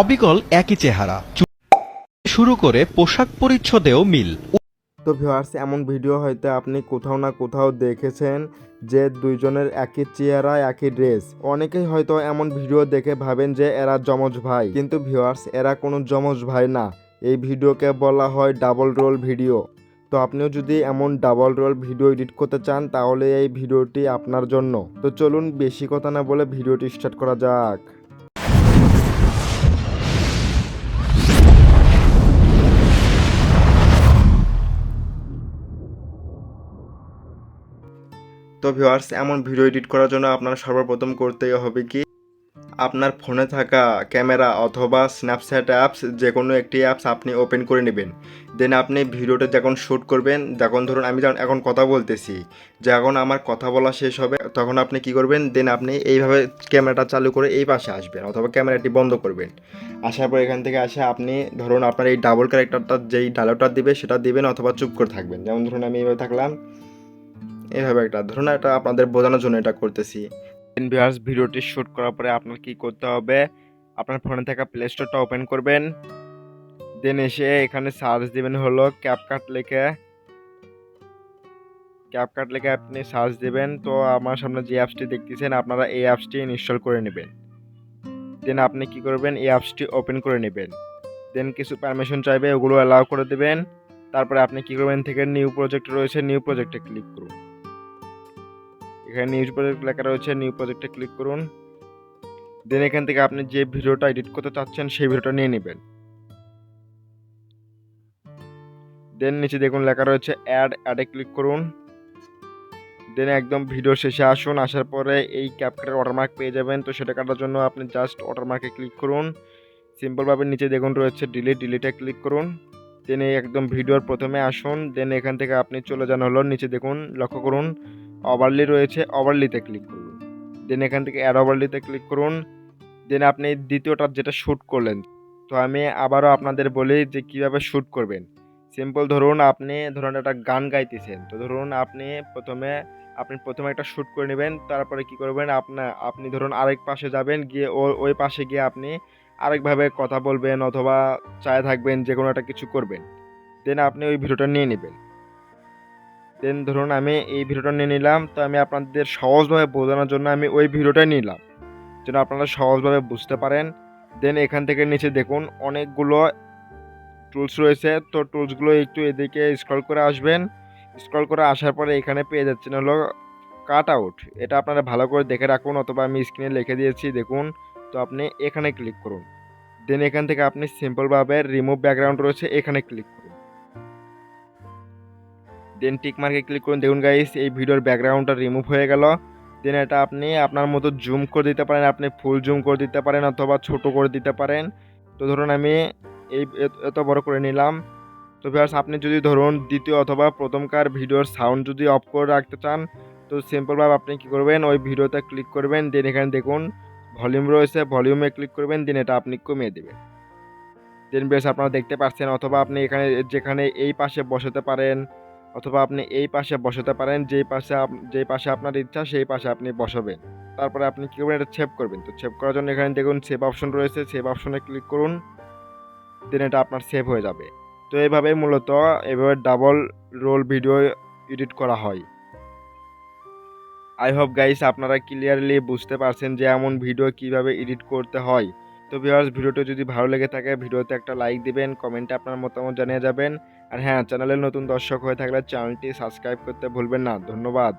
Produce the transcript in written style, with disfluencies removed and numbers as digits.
অবিকল একই চেহারা, শুরু করে পোশাক পরিচ্ছদেও মিল। তো ভিউয়ার্স, এমন ভিডিও হয়তো আপনি কোথাও না কোথাও দেখেছেন যে দুইজনের একই চেহারা একই ড্রেস। অনেকেই হয়তো এমন ভিডিও দেখে ভাবেন যে এরা যমজ ভাই, কিন্তু ভিউয়ার্স এরা কোনো যমজ ভাই না। এই ভিডিওকে বলা হয় ডাবল রোল ভিডিও। তো আপনিও যদি এমন ডাবল রোল ভিডিও এডিট করতে চান তাহলে এই ভিডিওটি আপনার জন্য। তো চলুন বেশি কথা না বলে ভিডিওটি স্টার্ট করা যাক। তো ভিউয়ার্স, এমন ভিডিও এডিট করার জন্য আপনার সর্বপ্রথম করতেই হবে কি, আপনার ফোনে থাকা ক্যামেরা অথবা স্ন্যাপচ্যাট অ্যাপস যে কোনো একটি অ্যাপস আপনি ওপেন করে নেবেন। দেন আপনি ভিডিওটা যখন শ্যুট করবেন, যখন ধরুন আমি যখন এখন কথা বলতেছি, যখন আমার কথা বলা শেষ হবে তখন আপনি কি করবেন, দেন আপনি এইভাবে ক্যামেরাটা চালু করে এই পাশে আসবেন অথবা ক্যামেরাটি বন্ধ করবেন। আসার পর এখান থেকে আসে আপনি ধরুন আপনার এই ডাবল ক্যারেক্টারটা যেই ডায়লগটা দিবে সেটা দিবেন অথবা চুপ করে থাকবেন। যেমন ধরুন আমি এইভাবে থাকলাম, এইভাবে একটা ধরুন, এটা আপনাদের বোঝানোর জন্য এটা করতেছি। ভিউয়ার্স, ভিডিওটি শ্যুট করার পরে আপনার কি করতে হবে, আপনার ফোনে থাকা প্লে স্টোরটা ওপেন করবেন। দেন এসে এখানে সার্চ দিবেন হলো ক্যাপকাট লেখে আপনি সার্চ দিবেন। তো আমার সামনে যে অ্যাপসটি দেখতেছেন আপনারা এই অ্যাপসটি ইনস্টল করে নেবেন। দেন আপনি কি করবেন, এই অ্যাপসটি ওপেন করে নেবেন। দেন কিছু পারমিশন চাইবে, ওগুলো অ্যালাউ করে দেবেন। তারপরে আপনি কি করবেন, থেকে নিউ প্রজেক্ট রয়েছে, নিউ প্রজেক্টে ক্লিক করুন। এখানে নিউ প্রজেক্ট লেখা রয়েছে, নিউ প্রজেক্টে ক্লিক করুন। দেন এখান থেকে আপনি যে ভিডিওটা এডিট করতে চাচ্ছেন সেই ভিডিওটা নিয়ে নেবেন। দেন নিচে দেখুন লেখা রয়েছে অ্যাডে ক্লিক করুন। দেন একদম ভিডিও শেষে আসুন, আসার পরে এই ক্যাপকাটের ওয়াটারমার্ক পেয়ে যাবেন। তো সেটা কাটার জন্য আপনি জাস্ট ওয়াটারমার্কে ক্লিক করুন। সিম্পলভাবে নিচে দেখুন রয়েছে ডিলিটে ক্লিক করুন। দেন এই একদম ভিডিওর প্রথমে আসুন। দেন এখান থেকে আপনি চলে যান হলো নিচে দেখুন, লক্ষ্য করুন ওভারলি রয়েছে, ওভারলিতে ক্লিক করুন। দেন এখান থেকে অ্যাড ওভারলিতে ক্লিক করুন। দেন আপনি দ্বিতীয়টা যেটা শ্যুট করলেন, তো আমি আবারও আপনাদের বলি যে কিভাবে শ্যুট করবেন। সিম্পল ধরুন আপনি একটা গান গাইতেছেন, তো ধরুন আপনি প্রথমে একটা শ্যুট করে নেবেন। তারপরে কি করবেন, আপনি ধরুন আরেক পাশে যাবেন, গিয়ে ওই পাশে গিয়ে আপনি আরেকভাবে কথা বলবেন অথবা চায় থাকবেন, যে কোনো একটা কিছু করবেন। দেন আপনি ওই ভিডিওটা নিয়ে নেবেন। দেন ধরুন আমি এই ভিডিওটা নিয়ে নিলাম, তো আমি আপনাদের সহজভাবে বোঝানোর জন্য আমি ওই ভিডিওটাই নিলাম, যেন আপনারা সহজভাবে বুঝতে পারেন। দেন এখান থেকে নিচে দেখুন অনেকগুলো টুলস রয়েছে, তো টুলসগুলো একটু এদিকে স্ক্রল করে আসবেন। স্ক্রল করে আসার পরে এখানে পেয়ে যাচ্ছেন হলো কাট আউট। এটা আপনারা ভালো করে দেখে রাখুন অথবা আমি স্ক্রিনে লিখে দিয়েছি দেখুন। তো আপনি এখানে ক্লিক করুন। দেন এখান থেকে আপনি সিম্পলভাবে রিমুভ ব্যাকগ্রাউন্ড রয়েছে, এখানে ক্লিক করুন। দেন টিক মার্কে ক্লিক করুন। দেখুন গাইস, এই ভিডিওর ব্যাকগ্রাউন্ডটা রিমুভ হয়ে গেল। দেন এটা আপনি আপনার মতো জুম করে দিতে পারেন, আপনি ফুল জুম করে দিতে পারেন অথবা ছোট করে দিতে পারেন। তো ধরুন আমি এই এত বড় করে নিলাম। তো ভিউয়ার্স, আপনি যদি ধরুন দ্বিতীয় অথবা প্রথমকার ভিডিওর সাউন্ড যদি অফ করে রাখতে চান, তো সিম্পলভাবে আপনি কি করবেন, ওই ভিডিওতে ক্লিক করবেন। দেন এখানে দেখুন ভলিউম রয়েছে, ভলিউমে ক্লিক করবেন। দেন এটা আপনি কমিয়ে দেবেন। দেন বেশ আপনারা দেখতে পাচ্ছেন, অথবা আপনি এখানে যেখানে এই পাশে বসাতে পারেন অথবা আপনি এই পাশে বসাতে পারেন, যেই পাশে আপনার ইচ্ছা সেই পাশে আপনি বসাবেন। তারপরে আপনি কী করবেন, এটা সেভ করবেন। তো সেভ করার জন্য এখানে দেখুন সেভ অপশন রয়েছে, সেভ অপশনে ক্লিক করুন। দেন এটা আপনার সেভ হয়ে যাবে। তো এইভাবে মূলত এভাবে ডাবল রোল ভিডিও এডিট করা হয়। আই হোপ গাইস আপনারা ক্লিয়ারলি বুঝতে পারছেন যে এমন ভিডিও কিভাবে এডিট করতে হয়। তো ভিউয়ার্স, ভিডিওটি যদি ভালো লেগে থাকে ভিডিওতে একটা লাইক দিবেন, কমেন্টে আপনার মতামত জানিয়ে যাবেন। আর হ্যাঁ, চ্যানেলের নতুন দর্শক হয়ে থাকলে চ্যানেলটি সাবস্ক্রাইব করতে ভুলবেন না। ধন্যবাদ।